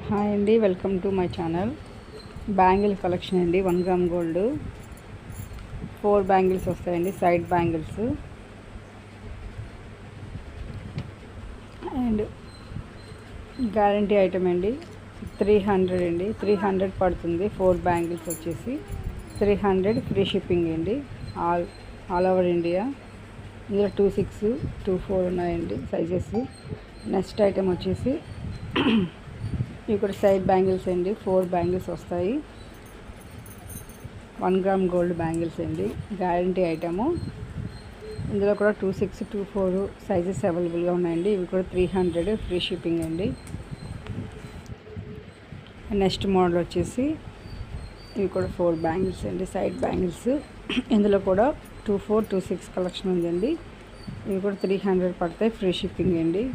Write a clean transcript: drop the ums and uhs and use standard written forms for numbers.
Hi అండి, welcome to my channel. Bangle collection అండి. 1 gram gold 4 bangles వస్తాయండి, side bangles. And guarantee item అండి. 300 అండి, 300 పడుతుంది. 4 బ్యాంగిల్స్ వచ్చేసి 300, ఫ్రీ షిప్పింగ్ అండి. All over India. ఇందులో 26, 24 ఉన్నాయండి సైజెస్. నెక్స్ట్ ఐటమ్ వచ్చేసి ఇవి కూడా సైడ్ బ్యాంగిల్స్ అండి. 4 బ్యాంగిల్స్ వస్తాయి. 1 గ్రామ్ గోల్డ్ బ్యాంగిల్స్ అండి, గ్యారంటీ ఐటము. ఇందులో కూడా 26, 24 సైజెస్ అవైలబుల్గా ఉన్నాయండి. ఇవి కూడా 300, ఫ్రీ షిప్పింగ్ అండి. నెక్స్ట్ మోడల్ వచ్చేసి ఇవి కూడా 4 బ్యాంగిల్స్ అండి, సైడ్ బ్యాంగిల్స్. ఇందులో కూడా 24, 26 కలెక్షన్ ఉందండి. ఇవి కూడా 300 పడతాయి, ఫ్రీ షిప్పింగ్ అండి.